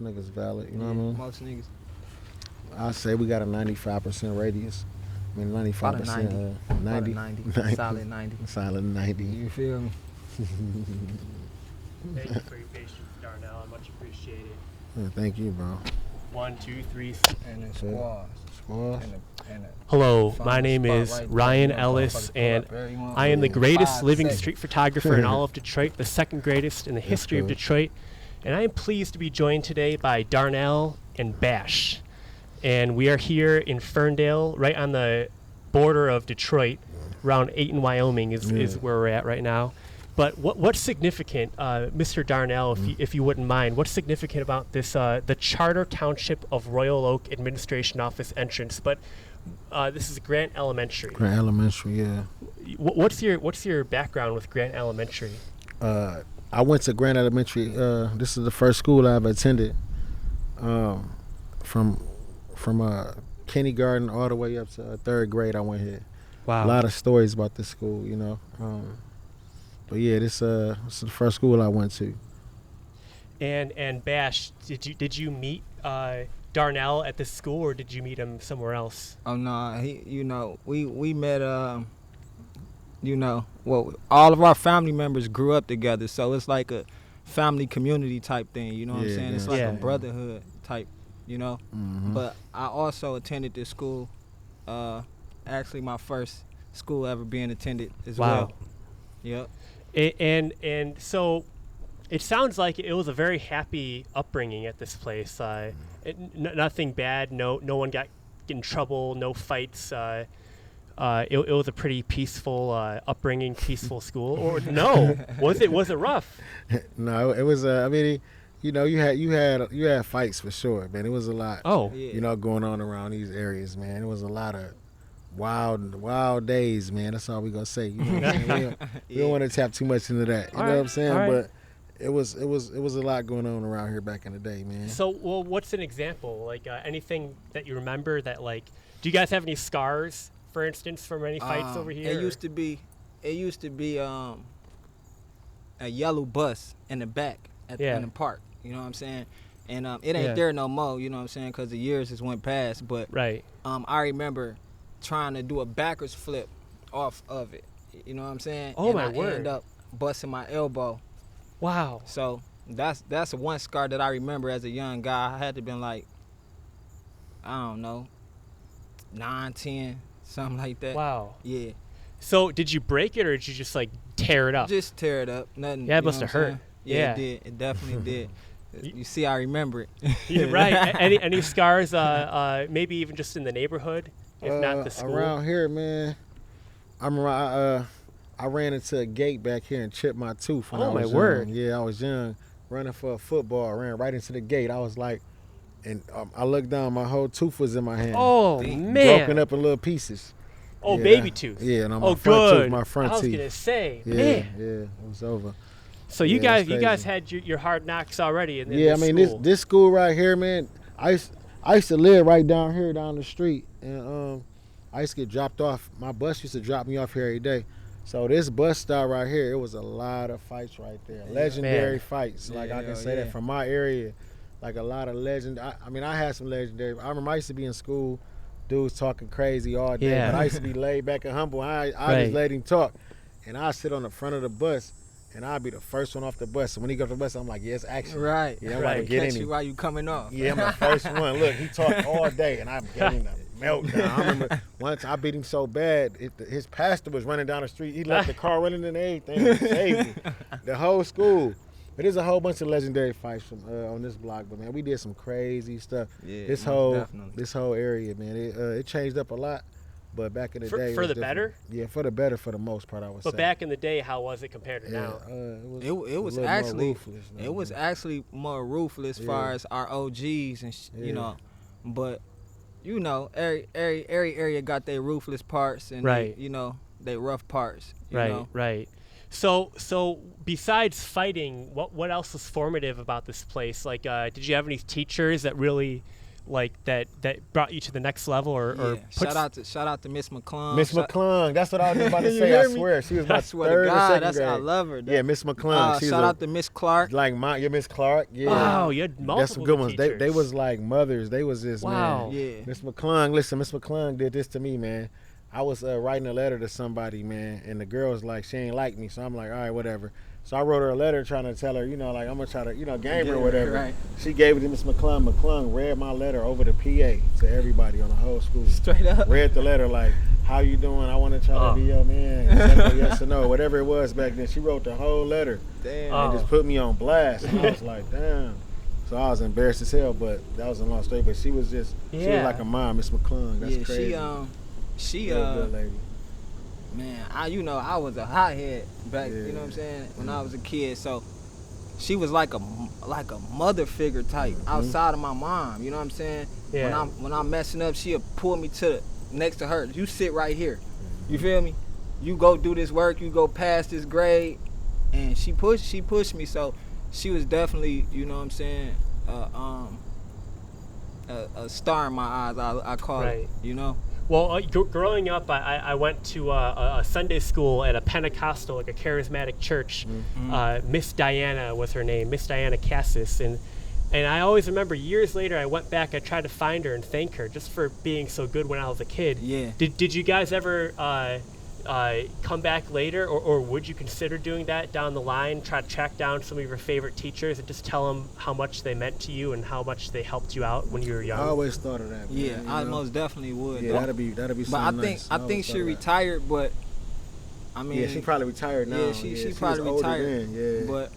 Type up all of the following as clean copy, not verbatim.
Most niggas valid, you know what I mean? Most niggas. I say we got a 95% radius. I mean, 95%. 90. 90. Solid 90. Solid 90. You feel me? Thank you for your patience, Darnell. I much appreciate it. Yeah, thank you, bro. 1, 2, 3. And then squaws. Squaws? Hello, my name is Ryan Ellis, and I am the greatest living street photographer in all of Detroit, the second greatest in the history of Detroit. And I am pleased to be joined today by Darnell and Bash. And we are here in Ferndale, right on the border of Detroit, around Ayton, Wyoming is where we're at right now. But what's significant, Mr. Darnell, if you wouldn't mind, what's significant about this, the Charter Township of Royal Oak Administration Office entrance? But this is Grant Elementary. Grant Elementary, yeah. What's your background with Grant Elementary? I went to Grant Elementary. This is the first school I've attended. From kindergarten all the way up to third grade, I went here. Wow. A lot of stories about this school, you know. But yeah, this is the first school I went to. And Bash, did you meet Darnell at this school, or did you meet him somewhere else? Oh no, we met. Well, all of our family members grew up together, so it's like a family community type thing. You know what I'm saying? It's like a brotherhood type. You know. Mm-hmm. But I also attended this school. Actually, my first school ever being attended as well. Yep. And so it sounds like it was a very happy upbringing at this place. Nothing bad. No one got in trouble. No fights. It was a pretty peaceful upbringing, peaceful school. Or no, was it rough? No, it was. I mean, you had fights for sure, man. It was a lot. Oh, yeah. Going on around these areas, man. It was a lot of wild days, man. That's all we gonna say. You know what I'm saying? We don't want to tap too much into that. You know what I'm saying? But it was a lot going on around here back in the day, man. So, well, what's an example? Like anything that you remember that, like, do you guys have any scars, for instance, from any fights over here? It used to be a yellow bus in the back in the park. You know what I'm saying? And it ain't there no more. You know what I'm saying? Because the years has went past. But I remember trying to do a backwards flip off of it. You know what I'm saying? Oh, and my I word. ended up busting my elbow. Wow. So that's one scar that I remember as a young guy. I had to been like, I don't know, 9, 10, something like that. Wow. Yeah. So did you break it, or did you just like tear it up? Just tear it up. Nothing. Yeah, it must have hurt. Yeah, it did. It definitely did. You see, I remember it. Yeah, right. Any scars? Maybe even just in the neighborhood, if not the school. Around here, man. I ran into a gate back here and chipped my tooth when I was young. Word. Yeah, I was young, running for a football. I ran right into the gate. I was like, and I looked down, my whole tooth was in my hand. Oh, man. Broken up in little pieces. Oh, baby tooth. Yeah, and on my front tooth, my front teeth. I was gonna say, yeah, man. Yeah, it was over. So you guys had your hard knocks already in this school. this school right here, man. I used to live right down here down the street, and I used to get dropped off. My bus used to drop me off here every day. So this bus stop right here, it was a lot of fights right there. Legendary fights. Like I can say that from my area. Like a lot of legend. I mean, I had some legendary. I remember I used to be in school, dudes talking crazy all day. Yeah. But I used to be laid back and humble. I just let him talk. And I sit on the front of the bus, and I'll be the first one off the bus. So when he got off the bus, I'm like, yes, action. Right. Yeah, I'm about to get in him. While you coming off. Yeah, I'm the first one. Look, he talked all day, and I'm getting a meltdown. I remember once I beat him so bad, his pastor was running down the street. He left the car running and everything and saved me. The whole school. But there's a whole bunch of legendary fights from on this block. But, man, we did some crazy stuff. Yeah, this whole area, man, it changed up a lot. But back in the day, for the better? Yeah, for the better for the most part, I would say. But back in the day, how was it compared to now? It was actually more ruthless as far as our OGs and you know. But you know, every area got their ruthless parts and they rough parts. You know? Right. So besides fighting, what else was formative about this place? Like, did you have any teachers that really like that brought you to the next level, or shout out to Miss McClung. Miss McClung, that's what I was just about to say. I swear, she was my third or second grade. I love her. Yeah, Miss McClung. Shout out to Miss Clark. Like Miss Clark. Yeah. Wow, you had multiple That's some good ones. teachers. They was like mothers. They was just wow. Man. Yeah. Miss McClung, listen, Miss McClung did this to me, man. I was writing a letter to somebody, man, and the girl was like, she ain't like me, so I'm like, all right, whatever. So I wrote her a letter trying to tell her, you know, like I'm gonna try to, you know, game her or whatever. Right. She gave it to Miss McClung. McClung read my letter over the PA to everybody on the whole school. Straight up. Read the letter like, how you doing? I want to try to be your man. Yes or no, whatever it was back then. She wrote the whole letter. Damn. And just put me on blast. And I was like, damn. So I was embarrassed as hell, but that was a long story. But she was just, she was like a mom, Miss McClung. That's crazy. She good lady. Man, I was a hothead back, you know what I'm saying, when I was a kid. So she was like a mother figure type outside of my mom, you know what I'm saying? Yeah. When I'm messing up, she'll pull me next to her. You sit right here. You feel me? You go do this work, you go past this grade, and she pushed me. So she was definitely, you know what I'm saying, a star in my eyes, I call it, you know? Well, growing up, I went to a Sunday school at a Pentecostal, like a charismatic church. Miss Diana was her name, Miss Diana Cassis. And I always remember years later, I went back, I tried to find her and thank her just for being so good when I was a kid. Yeah. Did you guys ever come back later, or would you consider doing that down the line, try to track down some of your favorite teachers and just tell them how much they meant to you and how much they helped you out when you were young? I always thought of that. Yeah, man, I most definitely would. Yeah, that'd be something nice. I think she retired, but I mean, yeah, she probably retired now. Yeah, she probably retired. Yeah, but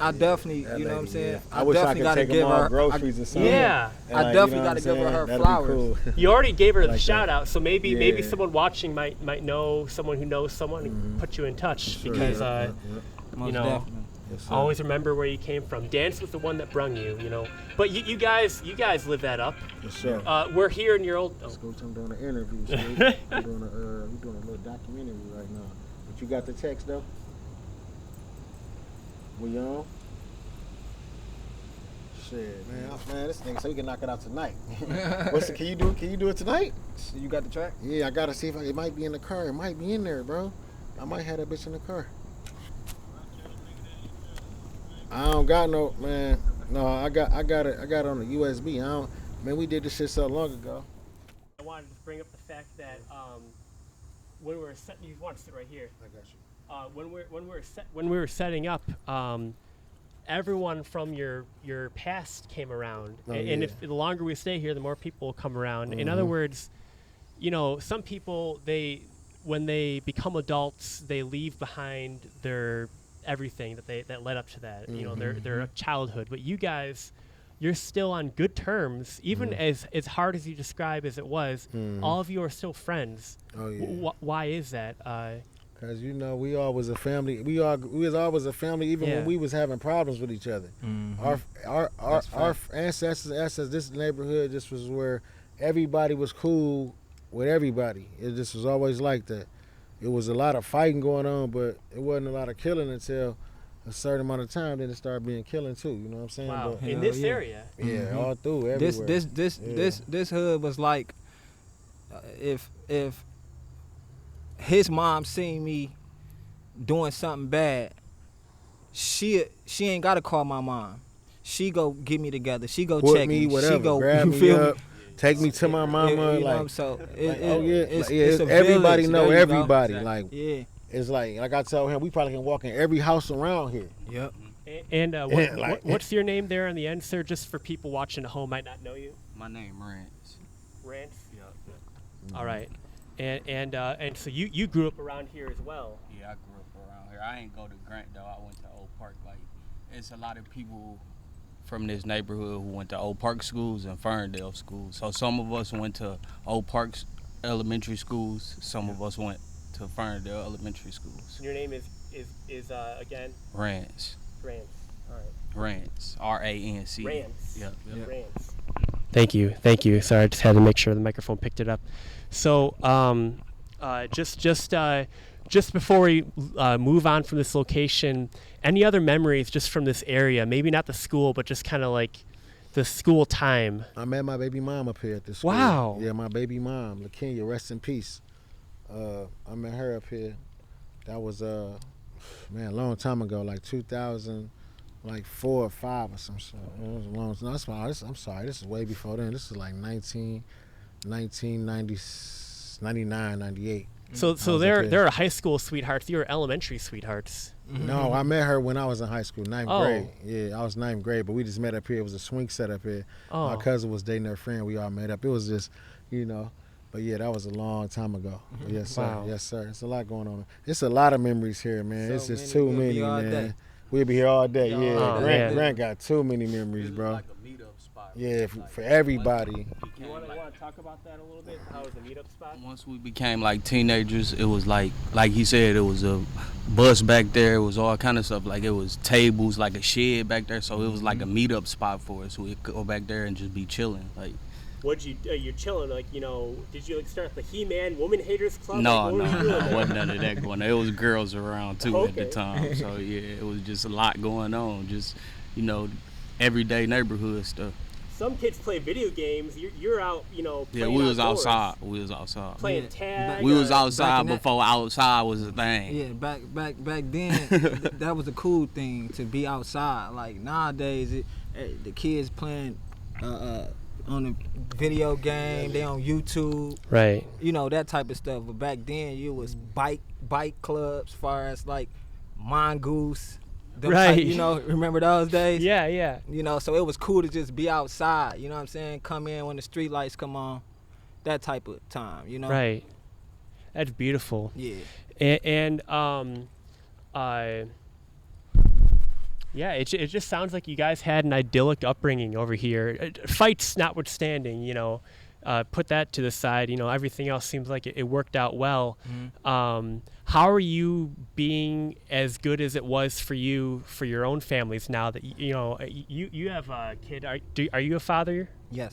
I definitely, you know what I'm saying? I wish I could take them all groceries or something. Yeah. I definitely got to give her flowers. Cool. You already gave her the shout out, so maybe someone watching might know someone who knows someone and put you in touch, because you know, always remember where you came from. Dance was the one that brung you, you know. But you guys live that up. Yes, sir. We're here in your old. Let's go. I'm doing an interview. we're doing a little documentary right now. But you got the text though. We on? Shit, man, this thing, so we can knock it out tonight. Can you do it tonight? You got the track? Yeah, I gotta see if it might be in the car. It might be in there, bro. I might have that bitch in the car. I don't got no, man. No, I got it on the USB. Man, we did this shit so long ago. I wanted to bring up the fact that when we were setting, you want to sit right here. I got you. When we were setting up, everyone from your past came around, and if the longer we stay here, the more people will come around. In other words, you know, some people, when they become adults, they leave behind their everything that led up to that. You know, their childhood. But you guys, you're still on good terms, even as hard as you describe as it was. All of you are still friends. Oh yeah. Why is that? Cause you know we all was a family. We was always a family, even when we was having problems with each other. Our ancestors. This neighborhood just was where everybody was cool with everybody. It just was always like that. It was a lot of fighting going on, but it wasn't a lot of killing until a certain amount of time. Then it started being killing too. You know what I'm saying? Wow. But, in this area. Yeah, all through everywhere. This hood was like, if his mom seen me doing something bad, she ain't gotta call my mom. She go get me together. She go check me. Whatever. She go grab me up, take me to my mama. Everybody know everybody. Like it's like I told him, we probably can walk in every house around here. Yep. And what's your name there on the end, sir? Just for people watching at home might not know you. My name Rance. Rance. Yeah. All right. And so you grew up around here as well. Yeah, I grew up around here. I ain't go to Grant though. I went to Old Park. Like, it's a lot of people from this neighborhood who went to Old Park schools and Ferndale schools. So some of us went to Old Park elementary schools. Some of us went to Ferndale elementary schools. Your name is again? Rance. Rance. All right. Rance. R-A-N-C. Rance. Yep. Rance. Thank you. Sorry, I just had to make sure the microphone picked it up. So, just before we move on from this location, any other memories just from this area? Maybe not the school, but just kind of like the school time? I met my baby mom up here at the school. Wow. Yeah, my baby mom, LaKenya, rest in peace. I met her up here. That was man, a long time ago, like 2000, like 4 or 5 or some shit. It was a long time. That's why I'm sorry. This is way before then. This is like 1999, 98. So they're high school sweethearts. You were elementary sweethearts. No, I met her when I was in high school, 9th grade. Yeah, I was 9th grade, but we just met up here. It was a swing set up here. My cousin was dating her friend. We all met up. It was just, but yeah, that was a long time ago. Yes, sir. Wow. Yes, sir. It's a lot going on. It's a lot of memories here, man. So it's just too many, man. We'll be here all day. Yeah, Grant got too many memories, bro. Like a meetup spot. Yeah, for everybody. You want to talk about that a little bit? How was the meetup spot? Once we became like teenagers, it was like he said, it was a bus back there. It was all kind of stuff. Like it was tables, like a shed back there. So it was like a meetup spot for us. We'd go back there and just be chilling. Like, you're chilling, like, did you like start the He-Man Woman Haters Club? No, wasn't none of that going on. There was girls around too at the time. So yeah, it was just a lot going on. Just, everyday neighborhood stuff. Some kids play video games. You're out, playing Yeah, we was outdoors. outside. We was outside. Playing tag. We was outside before outside was a thing. Yeah, back then, that was a cool thing to be outside. Like nowadays, the kids playing on a video game, they on YouTube, right? That type of stuff. But back then, it was bike clubs, as far as like Mongoose, right? Type, remember those days? Yeah. So it was cool to just be outside. You know what I'm saying? Come in when the street lights come on, that type of time. Right. That's beautiful. Yeah. Yeah, it just sounds like you guys had an idyllic upbringing over here. Fights notwithstanding, put that to the side. Everything else seems like it worked out well. Mm-hmm. How are you being as good as it was for you for your own families now that you have a kid? Are you a father? Yes.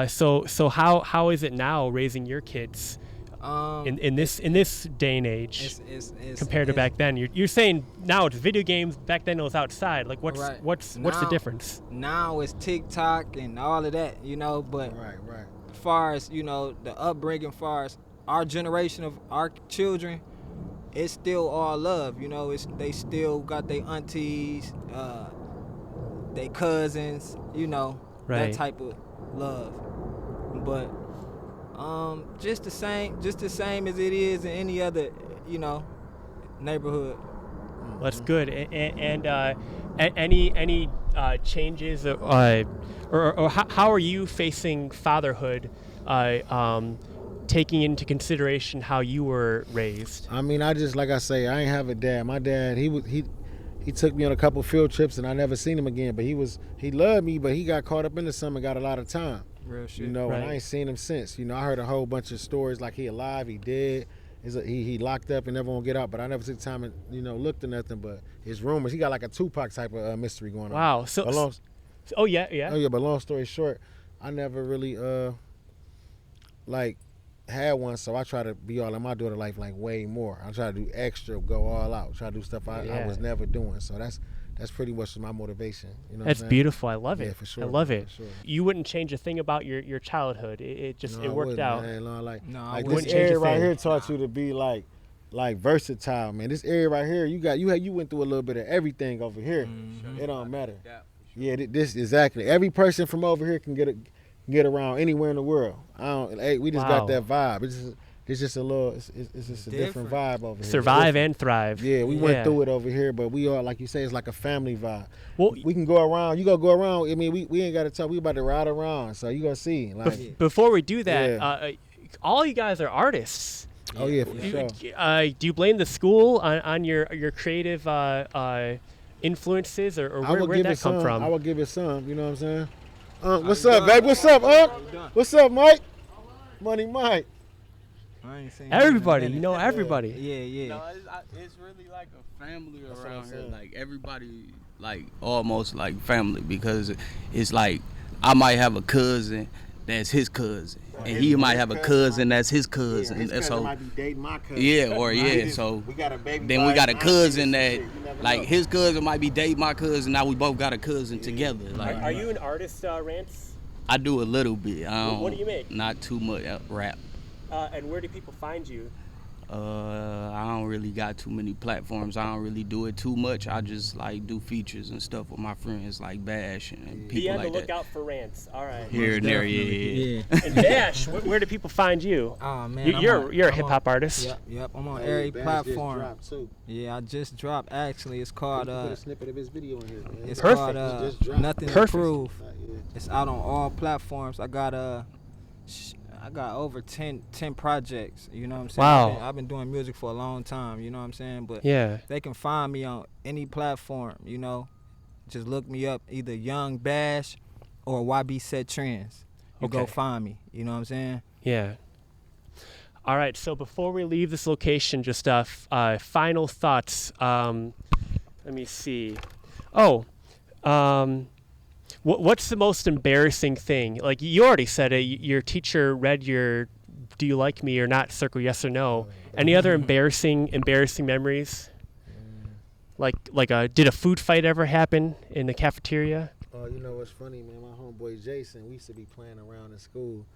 So how is it now raising your kids? In this day and age, compared to back then, you're saying now it's video games. Back then it was outside. Like what's the difference? Now it's TikTok and all of that, But right. As far as the upbringing, as far as our generation of our children, it's still all love. They still got their aunties, their cousins, right. That type of love. But just the same as it is in any other, neighborhood. Well, that's good. And any changes or how are you facing fatherhood, taking into consideration how you were raised? I mean, I just, like I say, I ain't have a dad. My dad, he took me on a couple field trips and I never seen him again. But he loved me, but he got caught up into something and got a lot of time. Real shit. And I ain't seen him since. I heard a whole bunch of stories like he alive, he dead, he locked up and never gonna get out. But I never took time and looked at nothing. But his rumors, he got like a Tupac type of mystery going on. Wow. But long story short, I never really had one. So I try to be all in my daughter life like way more. I try to do extra, go all out, try to do stuff I was never doing. So that's pretty much my motivation. That's beautiful. I love it. Yeah, for sure. I love it. Sure. You wouldn't change a thing about your childhood. It worked out. Man. This area right here taught you to be like versatile, man. This area right here, you went through a little bit of everything over here. Mm-hmm. It don't matter. Yeah, this exactly. Every person from over here can get around anywhere in the world. We just got that vibe. It's just a little. It's just a different vibe over here. Survive and thrive. Yeah, we went through it over here, but we are, like you say, it's like a family vibe. Well, we can go around. You go around. I mean, we ain't got to talk. We about to ride around, so you gonna see. Like before we do that, all you guys are artists. Oh yeah, for sure. Do you blame the school on your creative influences, or where'd that come from? I will give it some. You know what I'm saying? What's up, babe? What's up, What's up, Mike? Money, Mike. Everybody, everybody. Yeah. No, it's really like a family around here. Like everybody, like almost like family, because it's like I might have a cousin that's his cousin, and he might have a cousin that's his cousin. His cousin So might be dating my cousin. yeah, or yeah. So we got a baby. then we got a cousin that, like, know. his cousin might be dating my cousin. Now we both got a cousin together. Like, Are you an artist, Rance? I do a little bit. What do you make? Not too much rap. And where do people find you? I don't really got too many platforms. I don't really do it too much. I just like do features and stuff with my friends like Bash and people like that. Be on the lookout for Rants. All right. Here and there, yeah. And Bash, where do people find you? Oh man, you're a hip hop artist. Yep. I'm on every platform. Dropped too. Yeah, I just dropped. Actually, it's called. Put a snippet of his video in here, man. It's Perfect. called Nothing to Prove. It's out on all platforms. I got over 10 projects, you know what I'm saying? Wow. I've been doing music for a long time, you know what I'm saying? But Yeah. they can find me on any platform, you know. Just look me up, either Young Bash or YB Set Trends. You go find me, you know what I'm saying? Yeah. All right, so before we leave this location, just final thoughts. Let me see. What's the most embarrassing thing? Like, you already said it. Your teacher read your "Do you like me or not?" circle, yes or no. Any other embarrassing memories? Like did a food fight ever happen in the cafeteria? Oh, you know what's funny, man? My homeboy Jason, we used to be playing around in school.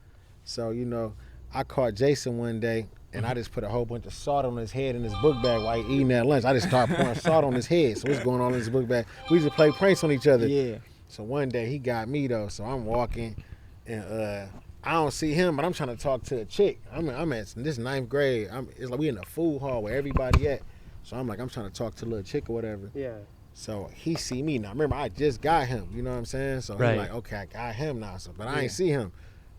So, you know, I caught Jason one day, and I just put a whole bunch of salt on his head in his book bag while he eating that lunch. I just started pouring salt on his head. So what's going on in his book bag? We used to play pranks on each other. Yeah. So one day he got me though. So I'm walking, and I don't see him, but I'm trying to talk to a chick. I'm at this 9th grade. It's like we in the food hall where everybody at. So I'm trying to talk to a little chick or whatever. Yeah. So he see me now. Remember, I just got him. You know what I'm saying? So Right. he's like, okay, I got him now. So, but I ain't see him.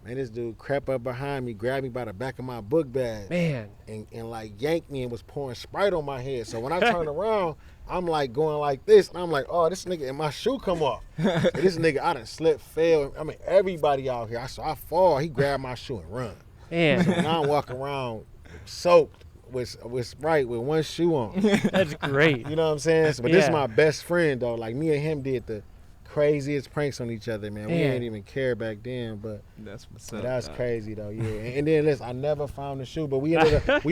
Man, this dude crept up behind me, grabbed me by the back of my book bag, Man. and like yanked me and was pouring Sprite on my head. So when I turned around, I'm like going like this, and I'm like, oh, this nigga, and my shoe come off. And this nigga, I done slipped, fell. I mean, everybody out here. So I fall. He grabbed my shoe and run. Man. So now I'm walking around soaked with Sprite with one shoe on. That's great. You know what I'm saying? So, but this Yeah. is my best friend though. Like me and him did the craziest pranks on each other, man. We Man. didn't even care back then, but That's what's but up. that's dog. crazy though. Yeah. And then listen, I never found the shoe, but we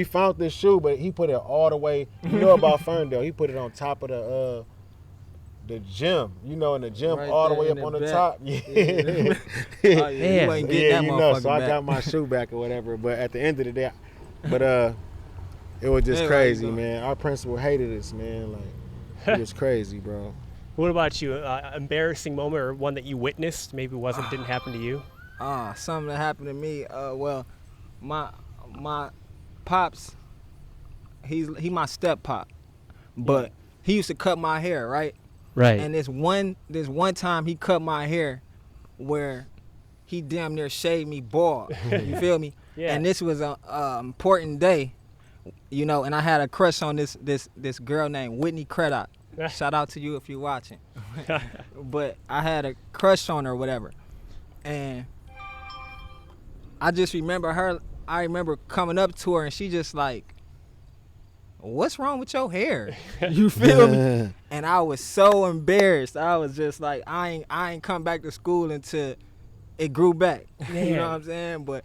found this shoe, but he put it all the way. You know about Ferndale? He put it on top of the gym. You know, in the gym, Right all the there way in up on the the back. top. Yeah. Oh, yeah. Man. You ain't get Yeah, that you know. motherfucker So I back. got my shoe back or whatever. But at the end of the day, it was just Hey, how you crazy, doing? man. Our principal hated us, man. Like it was crazy, bro. What about you? Embarrassing moment or one that you witnessed? Maybe didn't happen to you? Something that happened to me. Well, my pops, he my step pop, but he used to cut my hair, right? Right. And this one time he cut my hair, where he damn near shaved me bald. You feel me? Yeah. And this was a important day, you know. And I had a crush on this girl named Whitney Craddock. Shout out to you if you're watching. But I had a crush on her, whatever. And I just remember her. I remember coming up to her, and she just like, "What's wrong with your hair?" You feel me? And I was so embarrassed. I was just like, I ain't come back to school until it grew back. You know what I'm saying? But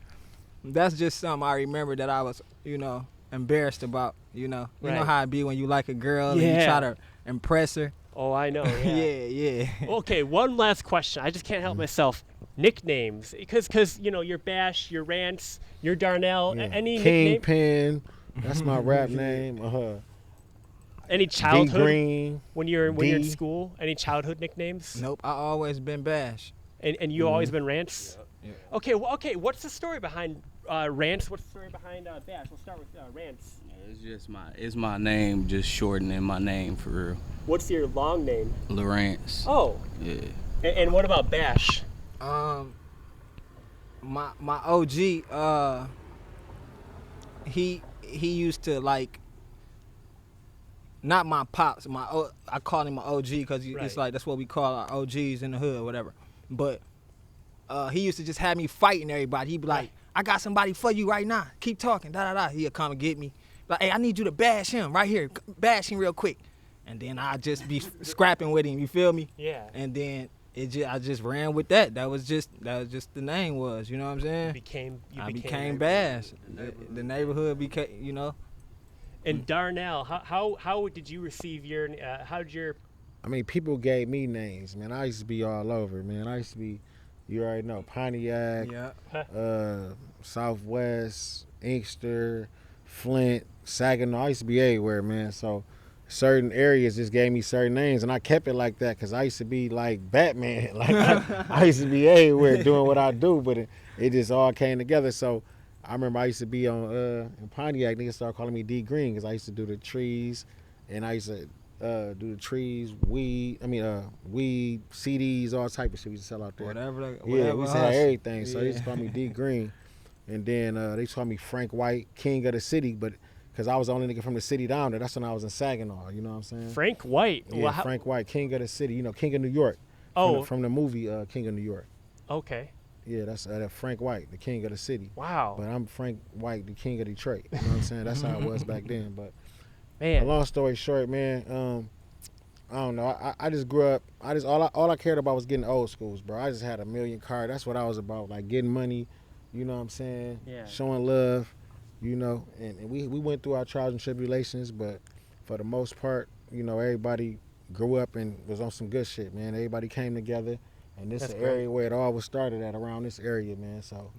that's just something I remember that I was, you know, embarrassed about. You know Right. how it be when you like a girl and you Yeah. try to impress her. Oh, I know. Yeah. Yeah. Okay, one last question. I just can't help myself. Nicknames, because you know your Bash, your Rance, your Darnell. Yeah. Any nickname? Kingpin. That's my rap name. Any D childhood Green. when you're in D. school? Any childhood nicknames? Nope. I always been Bash. And you always been Rance? Yeah. Okay. Well, what's the story behind Rance? What's the story behind Bash? We'll start with Rance. It's my name, just shortening my name for real. What's your long name? Lawrence. Oh. Yeah. And what about Bash? My OG, he used to like, not my pops, I call him my OG because Right. it's like that's what we call our OGs in the hood or whatever. But he used to just have me fighting everybody. He'd be like, "I got somebody for you right now. Keep talking, da da da." He'd come and get me. Like, "Hey, I need you to bash him right here. Bash him real quick." And then I'd just be scrapping with him, you feel me? Yeah. And then I just ran with that. That was just the name was. You know what I'm saying? I became Bass. The neighborhood became, you know. And Darnell, how did you receive your? How did your? I mean, people gave me names, man. I used to be all over, man. I used to be, you already know, Pontiac, Southwest, Inkster, Flint, Saginaw. I used to be everywhere, man. So certain areas just gave me certain names, and I kept it like that because I used to be like Batman. Like I used to be everywhere doing what I do, but it just all came together. So I remember I used to be on in Pontiac. Niggas started calling me D Green because I used to do the trees, and I used to do the trees, weed, CDs, all type of shit we used to sell out there. Whatever we used to have everything. So yeah. they used to call me D Green, and then they called me Frank White, King of the City, but because I was the only nigga from the city down there. That's when I was in Saginaw, you know what I'm saying? Frank White? Yeah, well, Frank White, King of the City, you know, King of New York. From the movie King of New York. Okay. Yeah, that's Frank White, the King of the City. Wow. But I'm Frank White, the King of Detroit. You know what I'm saying? That's how it was back then. But man, long story short, man, I don't know. I just grew up. All I cared about was getting old schools, bro. I just had a million cars. That's what I was about, like getting money. You know what I'm saying? Yeah. Showing love. You know, and we went through our trials and tribulations, but for the most part, you know, everybody grew up and was on some good shit, man. Everybody came together, and this is the area where it all was started at, around this area, man. So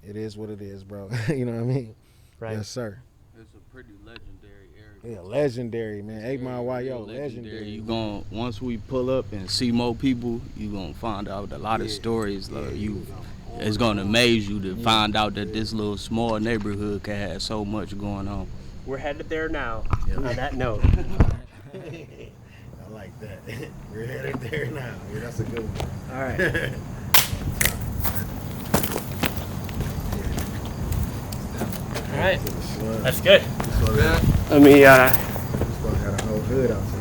it is what it is, bro. You know what I mean? Right. Yes, sir. It's a pretty legendary area. Yeah, legendary, man. 8 Mile Wide, yo, legendary. You gon' once we pull up and see more people, you gonna find out a lot of stories. Like it's gonna amaze you to find out that this little small neighborhood can have so much going on. We're headed there now. On that note. I like that. We're headed there now. Yeah, that's a good one. All right. All right. That's good. Let me. This one got a whole hood outside.